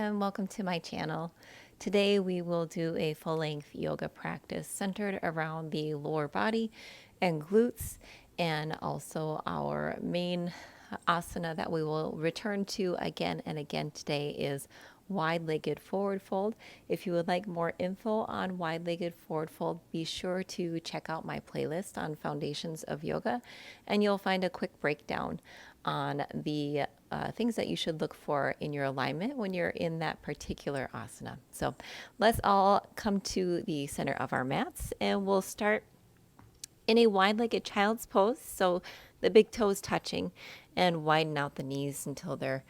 and welcome to my channel. Today we will do a full-length yoga practice centered around the lower body and glutes, and also our main asana that we will return to again and again today is wide-legged forward fold. If you would like more info on wide-legged forward fold, be sure to check out my playlist on Foundations of Yoga, and you'll find a quick breakdown on the things that you should look for in your alignment when you're in that particular asana. So let's all come to the center of our mats, and we'll start in a wide-legged child's pose. So the big toes touching, and widen out the knees until they're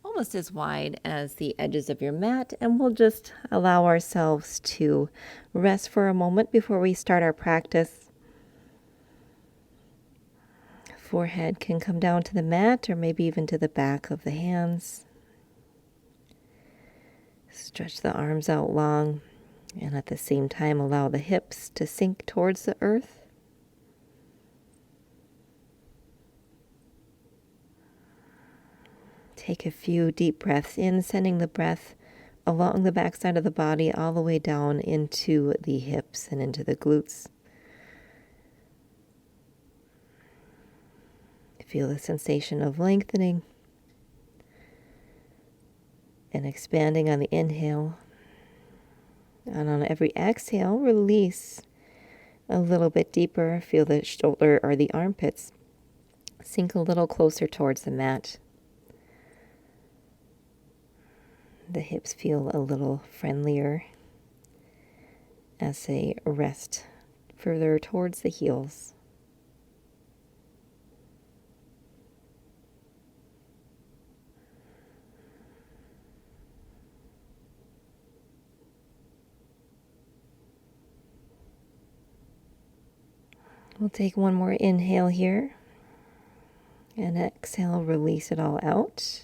almost as wide as the edges of your mat. And we'll just allow ourselves to rest for a moment before we start our practice. Forehead can come down to the mat or maybe even to the back of the hands. Stretch the arms out long, and at the same time allow the hips to sink towards the earth. Take a few deep breaths in, sending the breath along the backside of the body all the way down into the hips and into the glutes. Feel the sensation of lengthening and expanding on the inhale. And on every exhale, release a little bit deeper. Feel the shoulder or the armpits sink a little closer towards the mat. The hips feel a little friendlier as they rest further towards the heels. We'll take one more inhale here, and exhale, release it all out.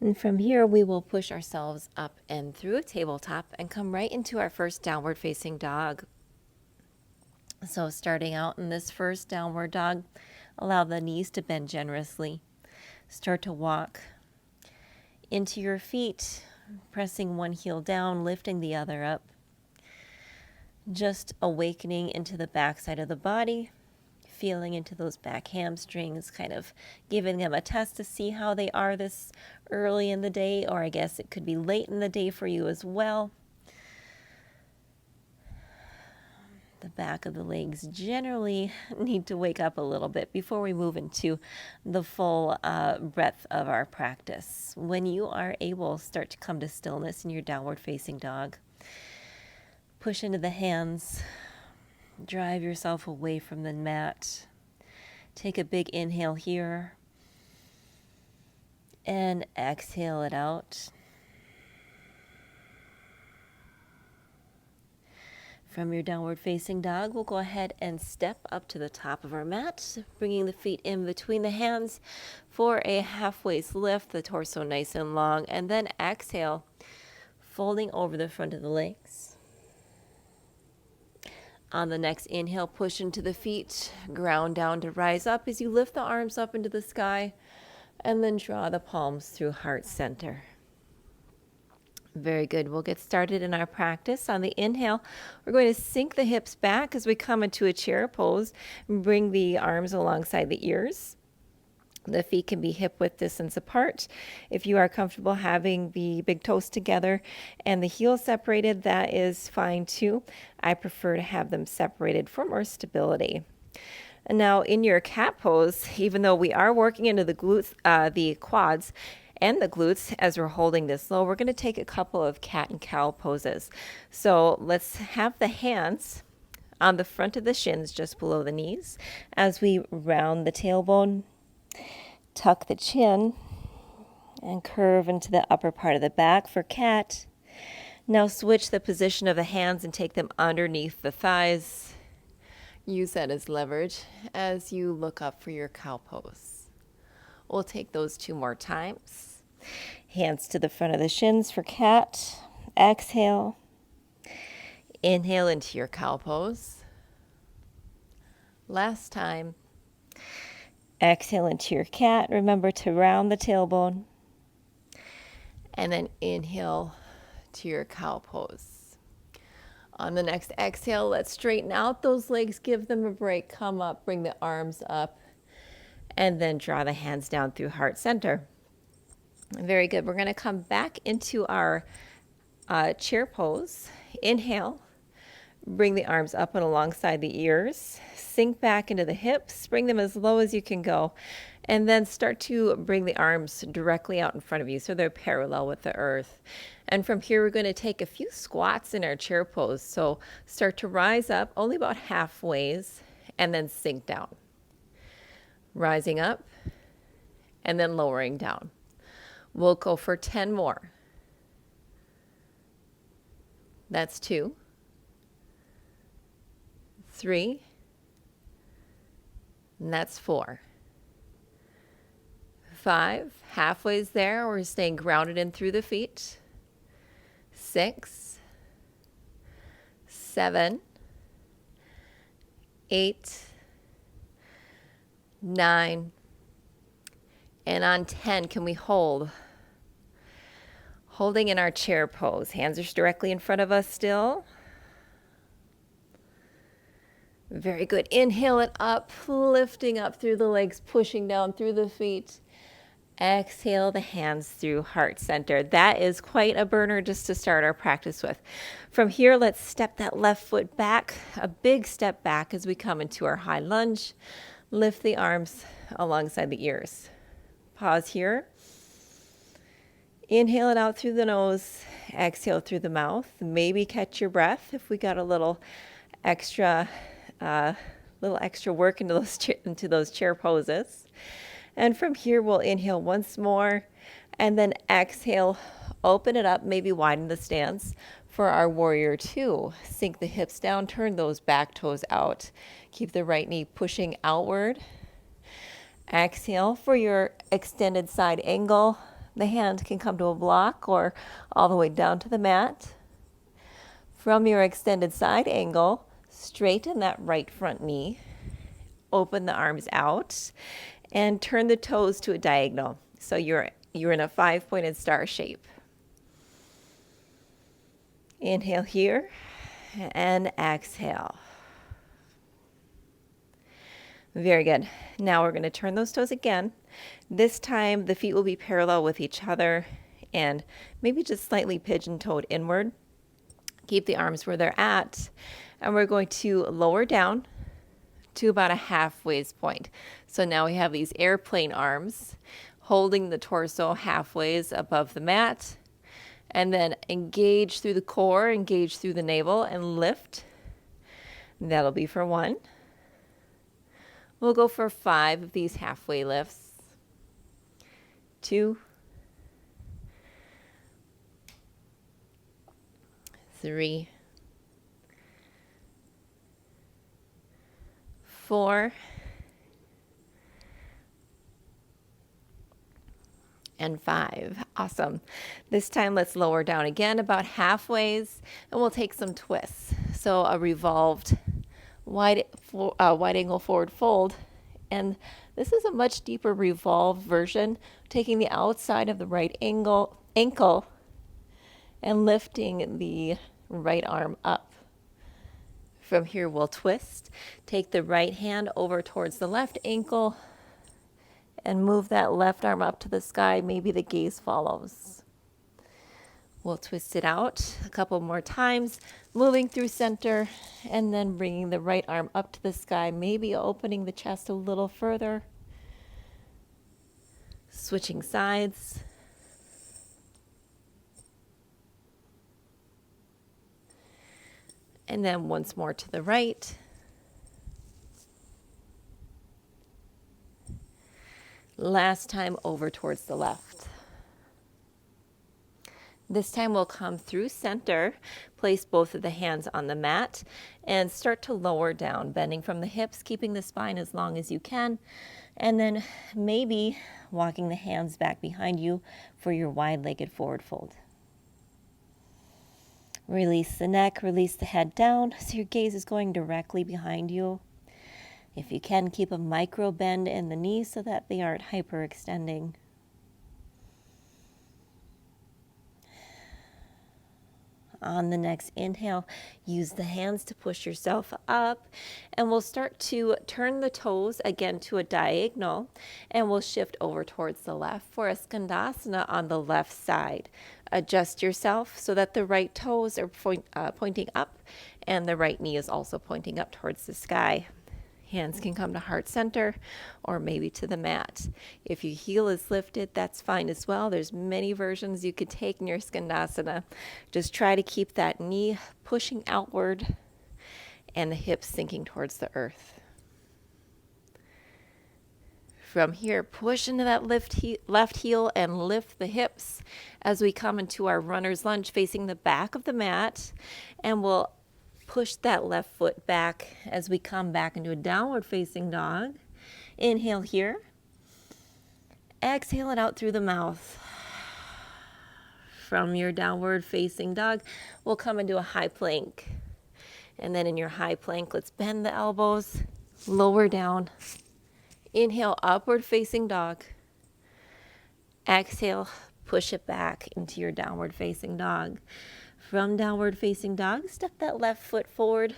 And from here, we will push ourselves up and through a tabletop and come right into our first downward facing dog. So starting out in this first downward dog, allow the knees to bend generously. Start to walk into your feet, pressing one heel down, lifting the other up. Just awakening into the backside of the body, feeling into those back hamstrings, kind of giving them a test to see how they are this early in the day, or I guess it could be late in the day for you as well. The back of the legs generally need to wake up a little bit before we move into the full breadth of our practice. When you are able, start to come to stillness in your downward facing dog. Push into the hands. Drive yourself away from the mat. Take a big inhale here. And exhale it out. From your downward facing dog, we'll go ahead and step up to the top of our mat, bringing the feet in between the hands for a halfway lift, the torso nice and long, and then exhale, folding over the front of the legs. On the next inhale, push into the feet, ground down to rise up as you lift the arms up into the sky, and then draw the palms through heart center. Very good. We'll get started in our practice. On the inhale, we're going to sink the hips back as we come into a chair pose and bring the arms alongside the ears. The feet can be hip width distance apart. If you are comfortable having the big toes together and the heels separated, that is fine too. I prefer to have them separated for more stability. And now in your cat pose, even though we are working into the glutes, the quads and the glutes as we're holding this low, we're going to take a couple of cat and cow poses. So let's have the hands on the front of the shins just below the knees as we round the tailbone. Tuck the chin and curve into the upper part of the back for cat. Now switch the position of the hands and take them underneath the thighs. Use that as leverage as you look up for your cow pose. We'll take those two more times. Hands to the front of the shins for cat. Exhale. Inhale into your cow pose. Last time. Exhale into your cat. Remember to round the tailbone. And then inhale to your cow pose. On the next exhale, let's straighten out those legs, give them a break, come up, bring the arms up, and then draw the hands down through heart center. Very good. We're going to come back into our chair pose. Inhale, bring the arms up and alongside the ears, sink back into the hips, bring them as low as you can go, and then start to bring the arms directly out in front of you so they're parallel with the earth. And from here, we're going to take a few squats in our chair pose. So start to rise up only about halfway and then sink down. Rising up and then lowering down. We'll go for 10 more. That's 2, 3, and that's 4. 5, halfway's there, we're staying grounded in through the feet. 6, 7, 8, 9, and on 10, can we hold? Holding in our chair pose. Hands are directly in front of us still. Very good. Inhale it up, lifting up through the legs, pushing down through the feet. Exhale the hands through heart center. That is quite a burner just to start our practice with. From here, let's step that left foot back, a big step back as we come into our high lunge. Lift the arms alongside the ears. Pause here. Inhale it out through the nose, exhale through the mouth. Maybe catch your breath if we got a little extra work into those chair poses. And from here, we'll inhale once more and then exhale, open it up, maybe widen the stance for our warrior 2. Sink the hips down, turn those back toes out. Keep the right knee pushing outward. Exhale for your extended side angle. The hand can come to a block or all the way down to the mat. From your extended side angle, straighten that right front knee. Open the arms out and turn the toes to a diagonal. So you're in a 5-pointed star shape. Inhale here and exhale. Very good. Now we're going to turn those toes again. This time the feet will be parallel with each other and maybe just slightly pigeon-toed inward. Keep the arms where they're at. And we're going to lower down to about a halfway point. So now we have these airplane arms holding the torso halfway above the mat. And then engage through the core, engage through the navel, and lift. That'll be for 1. We'll go for 5 of these halfway lifts. 2, 3, 4, and 5. Awesome. This time let's lower down again about halfway and we'll take some twists. So a revolved wide angle forward fold, and this is a much deeper revolved version, taking the outside of the right ankle and lifting the right arm up. From here we'll twist, take the right hand over towards the left ankle and move that left arm up to the sky. Maybe the gaze follows. We'll twist it out a couple more times, moving through center, and then bringing the right arm up to the sky, maybe opening the chest a little further. Switching sides. And then once more to the right. Last time over towards the left. This time we'll come through center, place both of the hands on the mat, and start to lower down, bending from the hips, keeping the spine as long as you can, and then maybe walking the hands back behind you for your wide-legged forward fold. Release the neck, release the head down, so your gaze is going directly behind you. If you can, keep a micro bend in the knees so that they aren't hyperextending. On the next inhale, use the hands to push yourself up, and we'll start to turn the toes again to a diagonal, and we'll shift over towards the left for Escandasana on the left side. Adjust yourself so that the right toes are pointing up, and the right knee is also pointing up towards the sky. Hands can come to heart center or maybe to the mat. If your heel is lifted, that's fine as well. There's many versions you could take in your Escandasana. Just try to keep that knee pushing outward and the hips sinking towards the earth. From here, push into that left heel and lift the hips as we come into our runner's lunge facing the back of the mat, and we'll push that left foot back as we come back into a downward facing dog. Inhale here. Exhale it out through the mouth. From your downward facing dog, we'll come into a high plank. And then in your high plank, let's bend the elbows, lower down. Inhale, upward facing dog. Exhale, push it back into your downward facing dog. From downward facing dog, step that left foot forward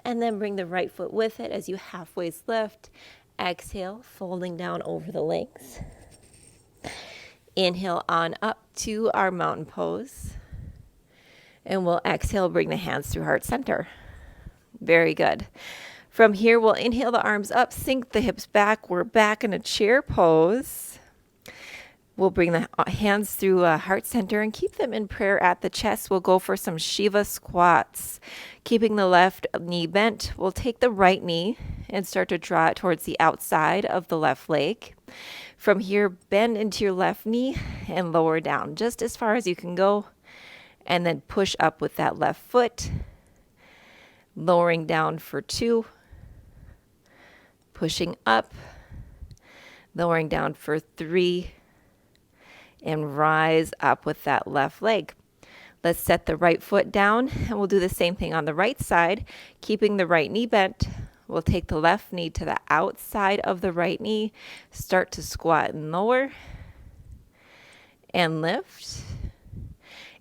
and then bring the right foot with it as you halfway lift. Exhale, folding down over the legs. Inhale on up to our mountain pose. And we'll exhale, bring the hands through heart center. Very good. From here, we'll inhale the arms up, sink the hips back. We're back in a chair pose. We'll bring the hands through heart center and keep them in prayer at the chest. We'll go for some Shiva squats. Keeping the left knee bent, we'll take the right knee and start to draw it towards the outside of the left leg. From here, bend into your left knee and lower down just as far as you can go. And then push up with that left foot. Lowering down for 2. Pushing up. Lowering down for 3. And rise up with that left leg. Let's set the right foot down, and we'll do the same thing on the right side, keeping the right knee bent. We'll take the left knee to the outside of the right knee, start to squat and lower, and lift.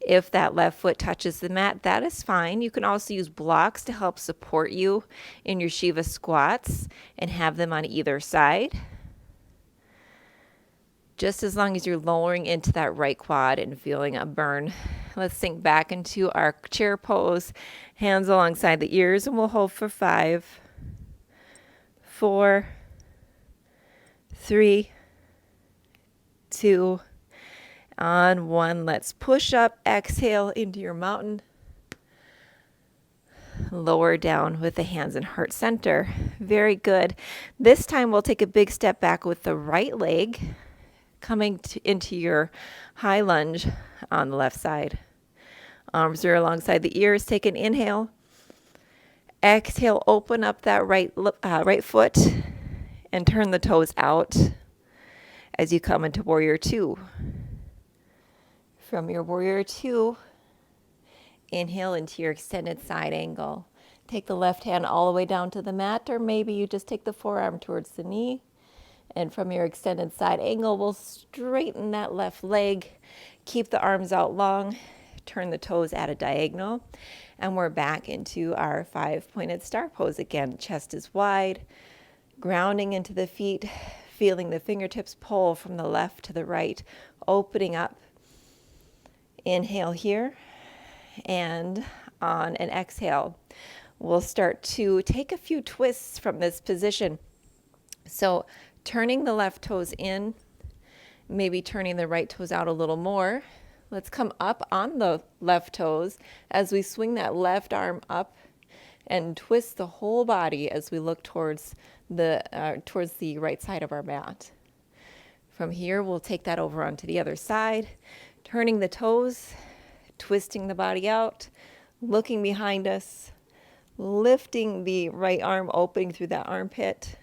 If that left foot touches the mat, that is fine. You can also use blocks to help support you in your Shiva squats and have them on either side. Just as long as you're lowering into that right quad and feeling a burn. Let's sink back into our chair pose, hands alongside the ears, and we'll hold for 5, 4, 3, 2, on 1. Let's push up, exhale into your mountain. Lower down with the hands in heart center. Very good. This time we'll take a big step back with the right leg, coming into your high lunge on the left side. Arms are alongside the ears. Take an inhale. Exhale, open up that right foot and turn the toes out as you come into Warrior 2. From your Warrior 2, inhale into your extended side angle. Take the left hand all the way down to the mat, or maybe you just take the forearm towards the knee. And from your extended side angle, we'll straighten that left leg. Keep the arms out long. Turn the toes at a diagonal. And we're back into our 5-pointed star pose again. Chest is wide. Grounding into the feet. Feeling the fingertips pull from the left to the right. Opening up. Inhale here. And on an exhale, we'll start to take a few twists from this position. So turning the left toes in, maybe turning the right toes out a little more. Let's come up on the left toes as we swing that left arm up and twist the whole body as we look towards the right side of our mat. From here, we'll take that over onto the other side, turning the toes, twisting the body out, looking behind us, lifting the right arm, opening through that armpit.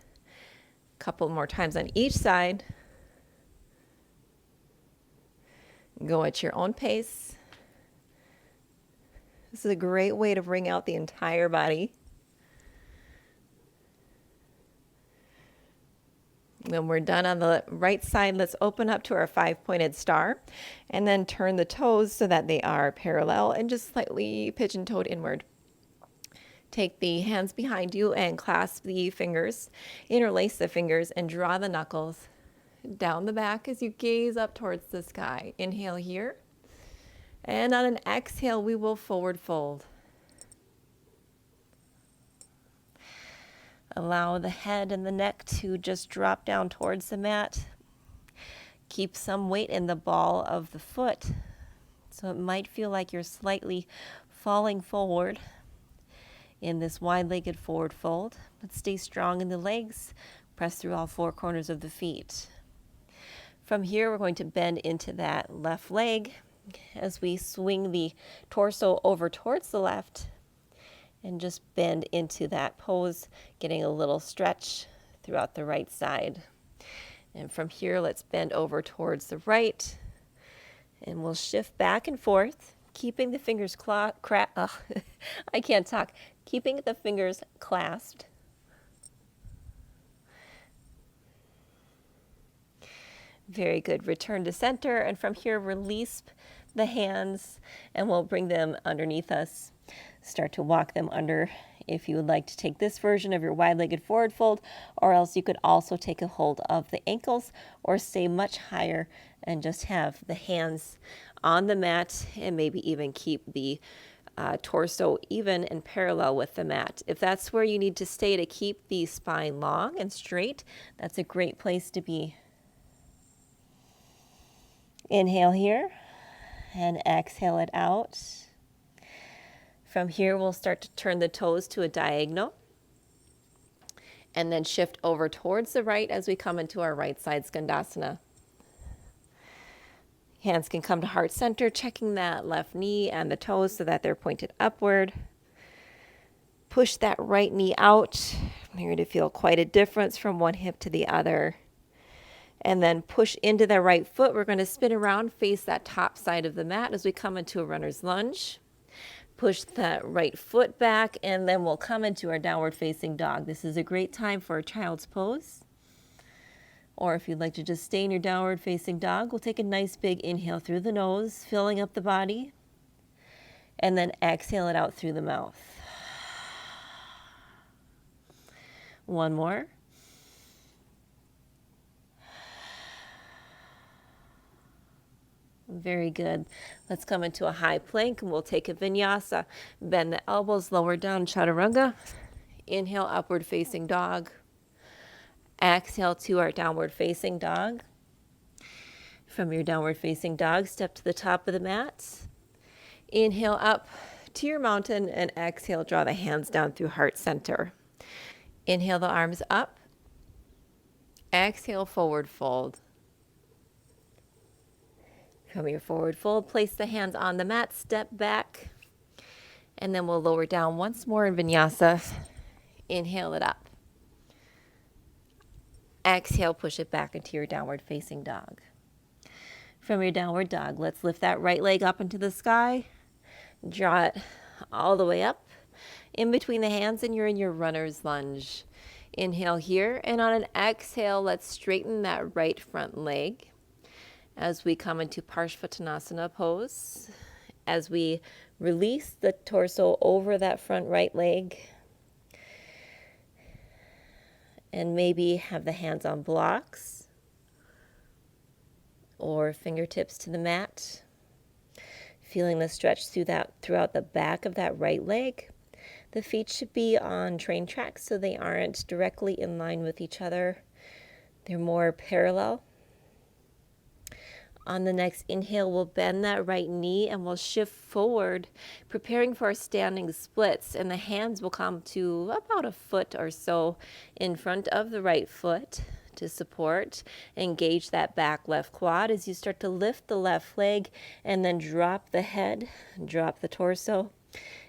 Couple more times on each side. Go at your own pace. This is a great way to bring out the entire body. When we're done on the right side, let's open up to our 5-pointed star and then turn the toes so that they are parallel and just slightly pigeon-toed inward. Take the hands behind you and clasp the fingers, interlace the fingers, and draw the knuckles down the back as you gaze up towards the sky. Inhale here. And on an exhale, we will forward fold. Allow the head and the neck to just drop down towards the mat. Keep some weight in the ball of the foot. So it might feel like you're slightly falling forward in this wide-legged forward fold, but stay strong in the legs. Press through all 4 corners of the feet. From here, we're going to bend into that left leg as we swing the torso over towards the left and just bend into that pose, getting a little stretch throughout the right side. And from here, let's bend over towards the right, and we'll shift back and forth, keeping the fingers keeping the fingers clasped. Very good. Return to center, and from here, release the hands, and we'll bring them underneath us. Start to walk them under if you would like to take this version of your wide-legged forward fold, or else you could also take a hold of the ankles or stay much higher and just have the hands on the mat and maybe even keep the torso even and parallel with the mat. If that's where you need to stay to keep the spine long and straight, that's a great place to be. Inhale here and exhale it out. From here, we'll start to turn the toes to a diagonal and then shift over towards the right as we come into our right side Escandasana. Hands can come to heart center, checking that left knee and the toes so that they're pointed upward. Push that right knee out. You're going to feel quite a difference from one hip to the other. And then push into the right foot. We're going to spin around, face that top side of the mat as we come into a runner's lunge. Push that right foot back, and then we'll come into our downward facing dog. This is a great time for a child's pose. Or if you'd like to just stay in your downward facing dog, we'll take a nice big inhale through the nose, filling up the body, and then exhale it out through the mouth. One more. Very good. Let's come into a high plank and we'll take a vinyasa. Bend the elbows, lower down, chaturanga. Inhale, upward facing dog. Exhale to our downward facing dog. From your downward facing dog, step to the top of the mat. Inhale up to your mountain and exhale, draw the hands down through heart center. Inhale the arms up. Exhale, forward fold. From your forward fold, place the hands on the mat, step back, and then we'll lower down once more in vinyasa. Inhale it up. Exhale, push it back into your downward facing dog. From your downward dog, let's lift that right leg up into the sky. Draw it all the way up in between the hands, and you're in your runner's lunge. Inhale here, and on an exhale, let's straighten that right front leg as we come into Parshvattanasana pose. As we release the torso over that front right leg, and maybe have the hands on blocks or fingertips to the mat. Feeling the stretch throughout the back of that right leg. The feet should be on train tracks so they aren't directly in line with each other. They're more parallel. On the next inhale, we'll bend that right knee and we'll shift forward, preparing for our standing splits. And the hands will come to about a foot or so in front of the right foot to support. Engage that back left quad as you start to lift the left leg and then drop the head, drop the torso.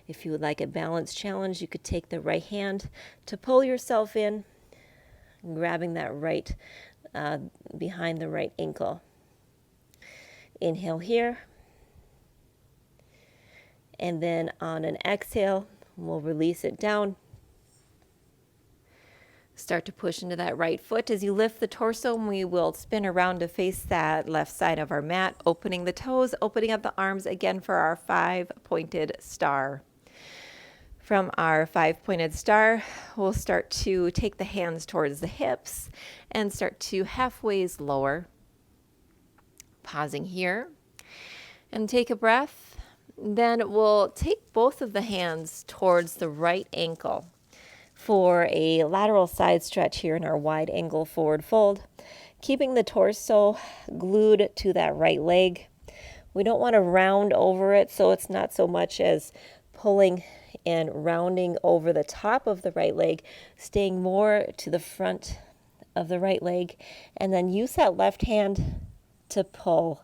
If you would like a balance challenge, you could take the right hand to pull yourself in, grabbing that right behind the right ankle. Inhale here, and then on an exhale, we'll release it down. Start to push into that right foot. As you lift the torso, we will spin around to face that left side of our mat, opening the toes, opening up the arms again for our 5-pointed star. From our 5-pointed star, we'll start to take the hands towards the hips and start to halfway lower. Pausing here and take a breath. Then we'll take both of the hands towards the right ankle for a lateral side stretch here in our wide angle forward fold, keeping the torso glued to that right leg. We don't want to round over it, so it's not so much as pulling and rounding over the top of the right leg, staying more to the front of the right leg, and then use that left hand to pull.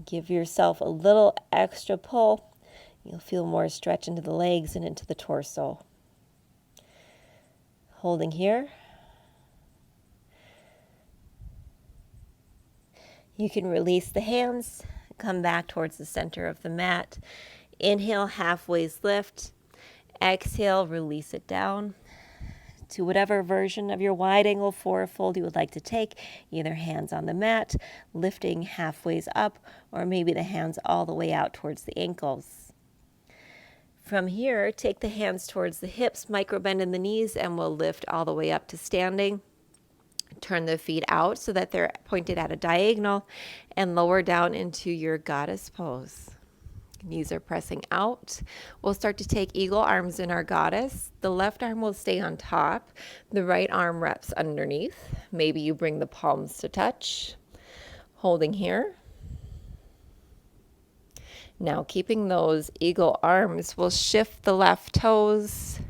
Give yourself a little extra pull. You'll feel more stretch into the legs and into the torso. Holding here. You can release the hands, come back towards the center of the mat. Inhale, halfway lift. Exhale, release it down to whatever version of your wide angle forward fold you would like to take, either hands on the mat, lifting halfway up, or maybe the hands all the way out towards the ankles. From here, take the hands towards the hips, micro bend in the knees, and we'll lift all the way up to standing. Turn the feet out so that they're pointed at a diagonal and lower down into your goddess pose. Knees are pressing out. We'll start to take eagle arms in our goddess. The left arm will stay on top. The right arm wraps underneath. Maybe you bring the palms to touch. Holding here. Now, keeping those eagle arms, we'll shift the left toes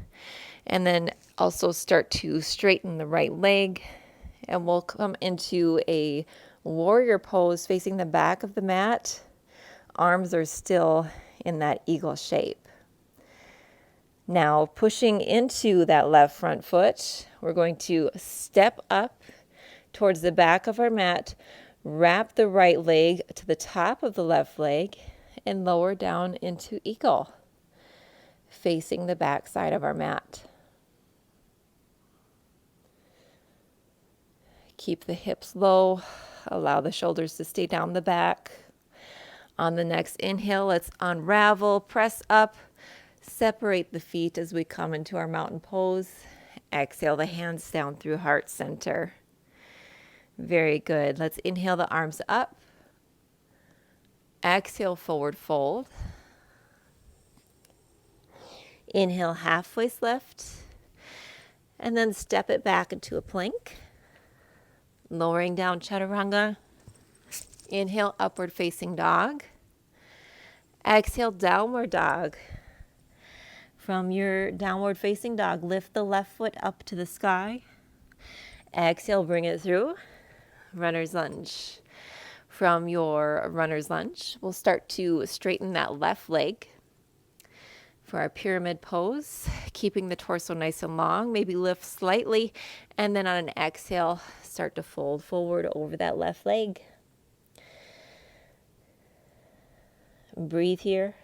and then also start to straighten the right leg. And we'll come into a warrior pose facing the back of the mat. Arms are still in that eagle shape. Now, pushing into that left front foot, we're going to step up towards the back of our mat, wrap the right leg to the top of the left leg, and lower down into eagle, facing the back side of our mat. Keep the hips low, allow the shoulders to stay down the back. On the next inhale, let's unravel, press up, separate the feet as we come into our mountain pose. Exhale the hands down through heart center. Very good. Let's inhale the arms up. Exhale, forward fold. Inhale, halfway lift. And then step it back into a plank. Lowering down chaturanga. Inhale, upward facing dog. Exhale, downward dog. From your downward facing dog, lift the left foot up to the sky. Exhale, bring it through. Runner's lunge. From your runner's lunge, we'll start to straighten that left leg for our pyramid pose, keeping the torso nice and long. Maybe lift slightly, and then on an exhale, start to fold forward over that left leg. Breathe here.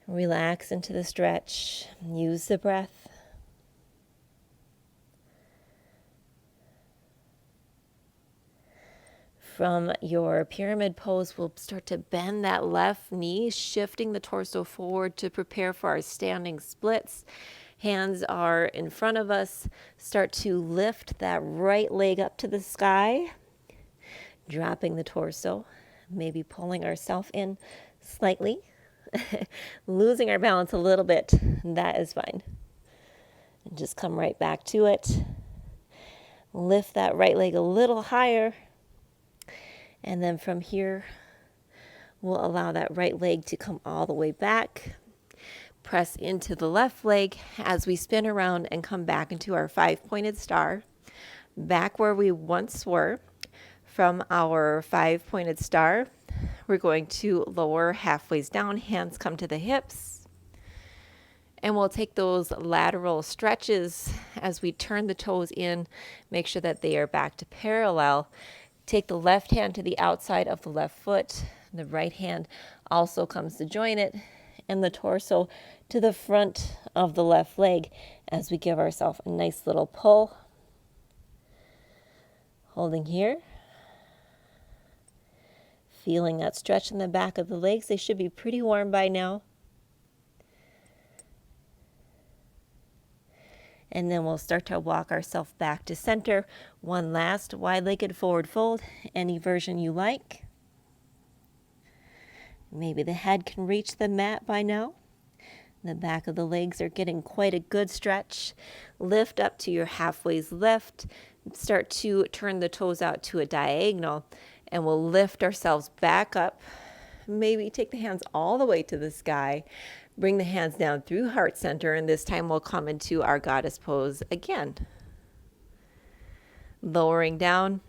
Relax into the stretch. Use the breath. From your pyramid pose, we'll start to bend that left knee, shifting the torso forward to prepare for our standing splits. Hands are in front of us. Start to lift that right leg up to the sky, dropping the torso, maybe pulling ourselves in slightly, losing our balance a little bit. That is fine. And just come right back to it. Lift that right leg a little higher. And then from here, we'll allow that right leg to come all the way back. Press into the left leg as we spin around and come back into our 5-pointed star. Back where we once were. From our 5-pointed star, we're going to lower halfway down. Hands come to the hips. And we'll take those lateral stretches as we turn the toes in. Make sure that they are back to parallel. Take the left hand to the outside of the left foot. The right hand also comes to join it. and the torso to the front of the left leg as we give ourselves a nice little pull. Holding here. Feeling that stretch in the back of the legs. They should be pretty warm by now. And then we'll start to walk ourselves back to center. One last wide-legged forward fold, any version you like. Maybe the head can reach the mat by now. The back of the legs are getting quite a good stretch. Lift up to your halfway lift. Start to turn the toes out to a diagonal, and we'll lift ourselves back up. Maybe take the hands all the way to the sky. Bring the hands down through heart center, and this time we'll come into our goddess pose again. Lowering down,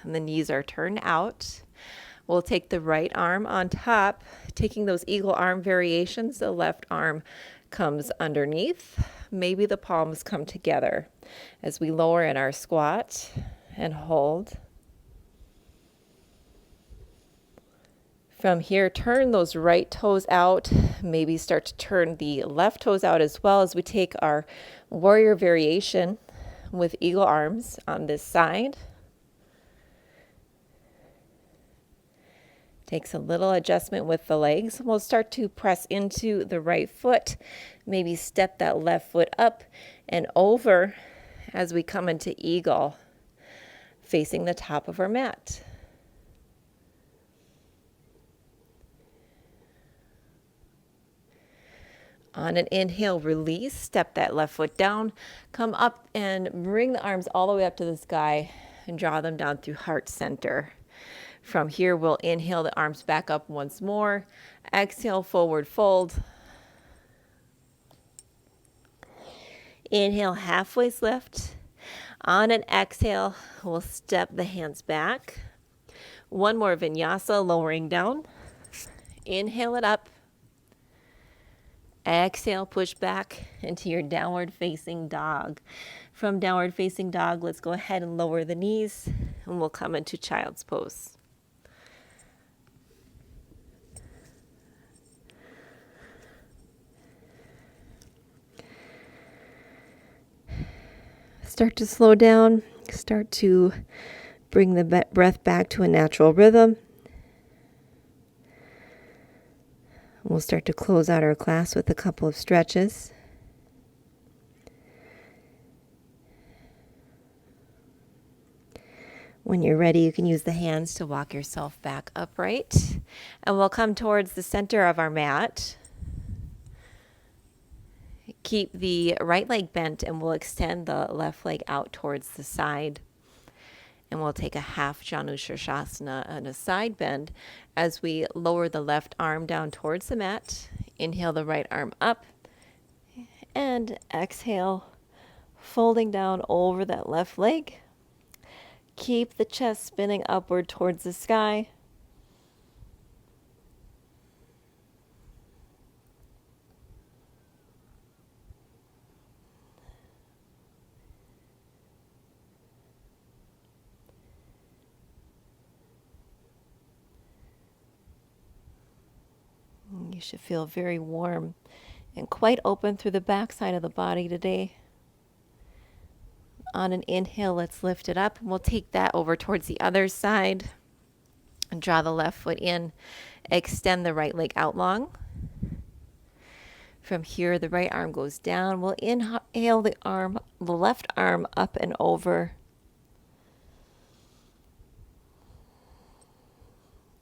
and the knees are turned out. We'll take the right arm on top, taking those eagle arm variations. The left arm comes underneath. Maybe the palms come together as we lower in our squat and hold. From here, turn those right toes out. Maybe start to turn the left toes out as well as we take our warrior variation with eagle arms on this side. Takes a little adjustment with the legs. We'll start to press into the right foot. Maybe step that left foot up and over as we come into eagle, facing the top of our mat. On an inhale, release, step that left foot down, come up and bring the arms all the way up to the sky and draw them down through heart center. From here, we'll inhale the arms back up once more. Exhale, forward fold. Inhale, halfway lift. On an exhale, we'll step the hands back. One more vinyasa, lowering down. Inhale it up. Exhale, push back into your downward facing dog. From downward facing dog, let's go ahead and lower the knees, and we'll come into child's pose. Start to slow down. Start to bring the breath back to a natural rhythm. We'll start to close out our class with a couple of stretches. When you're ready, you can use the hands to walk yourself back upright. And we'll come towards the center of our mat. Keep the right leg bent, and we'll extend the left leg out towards the side. And we'll take a half Janu Shavasana and a side bend as we lower the left arm down towards the mat. Inhale the right arm up. And exhale, folding down over that left leg. Keep the chest spinning upward towards the sky. You should feel very warm and quite open through the back side of the body today. On an inhale, let's lift it up, and we'll take that over towards the other side and draw the left foot in. Extend the right leg out long. From here, the right arm goes down. We'll inhale the left arm up and over.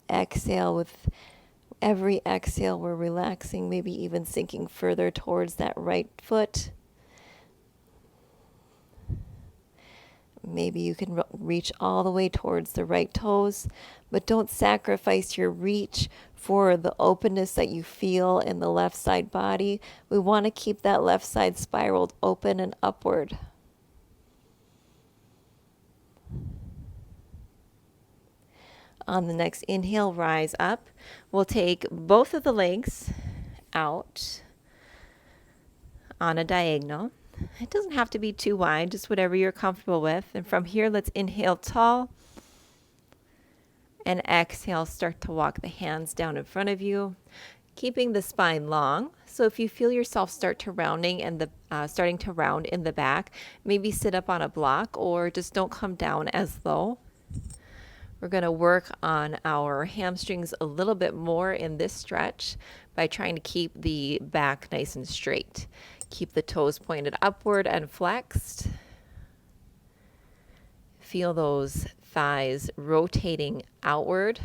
Exhale. With every exhale, we're relaxing, maybe even sinking further towards that right foot. Maybe you can reach all the way towards the right toes, but don't sacrifice your reach for the openness that you feel in the left side body. We want to keep that left side spiraled open and upward. On the next inhale, rise up. We'll take both of the legs out on a diagonal. It doesn't have to be too wide, just whatever you're comfortable with. And from here, let's inhale tall. And exhale, start to walk the hands down in front of you. Keeping the spine long. So if you feel yourself starting to round in the back, maybe sit up on a block or just don't come down as low. We're going to work on our hamstrings a little bit more in this stretch by trying to keep the back nice and straight. Keep the toes pointed upward and flexed. Feel those thighs rotating outward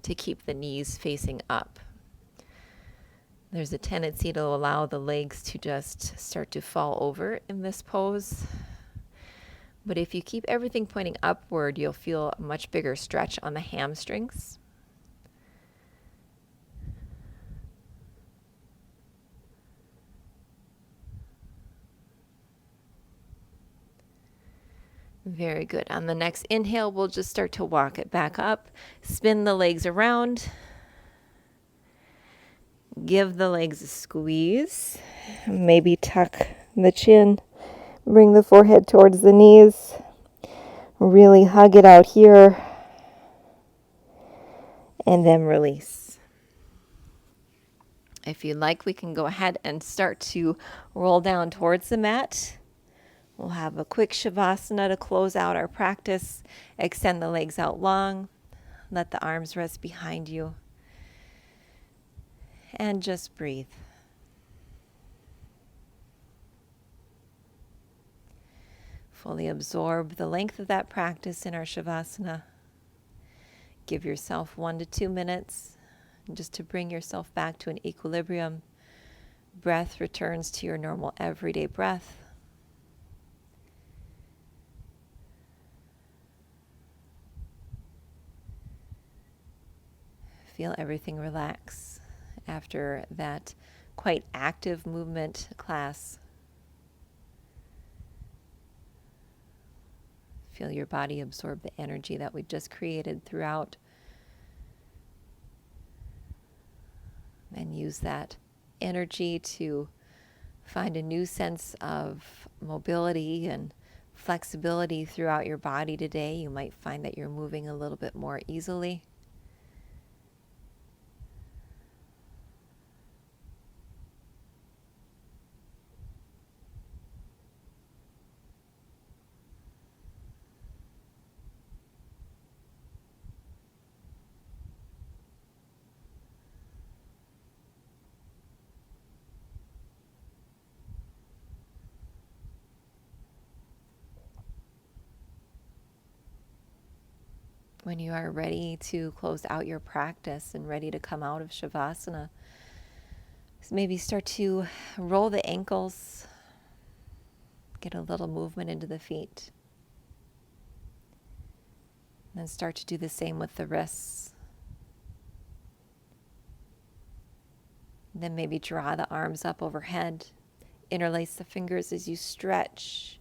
to keep the knees facing up. There's a tendency to allow the legs to just start to fall over in this pose. But if you keep everything pointing upward, you'll feel a much bigger stretch on the hamstrings. Very good. On the next inhale, we'll just start to walk it back up. Spin the legs around. Give the legs a squeeze. Maybe tuck the chin. Bring the forehead towards the knees. Really hug it out here. And then release. If you'd like, we can go ahead and start to roll down towards the mat. We'll have a quick Shavasana to close out our practice. Extend the legs out long. Let the arms rest behind you. And just breathe. Fully absorb the length of that practice in our Shavasana. Give yourself 1 to 2 minutes just to bring yourself back to an equilibrium. Breath returns to your normal everyday breath. Feel everything relax after that quite active movement class. Feel your body absorb the energy that we just created throughout. And use that energy to find a new sense of mobility and flexibility throughout your body today. You might find that you're moving a little bit more easily. When you are ready to close out your practice and ready to come out of Shavasana, maybe start to roll the ankles, get a little movement into the feet. And then start to do the same with the wrists. And then maybe draw the arms up overhead, interlace the fingers as you stretch.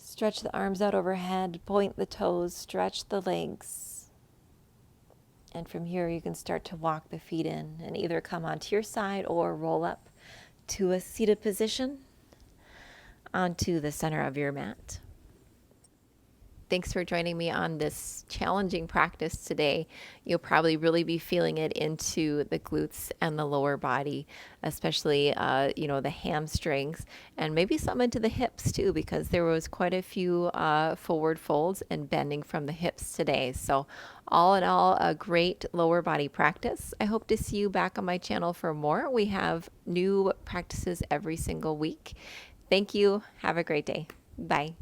Stretch the arms out overhead, point the toes, stretch the legs. And from here you can start to walk the feet in and either come onto your side or roll up to a seated position onto the center of your mat. Thanks for joining me on this challenging practice today. You'll probably really be feeling it into the glutes and the lower body, especially, the hamstrings, and maybe some into the hips too, because there was quite a few forward folds and bending from the hips today. So all in all, a great lower body practice. I hope to see you back on my channel for more. We have new practices every single week. Thank you. Have a great day. Bye.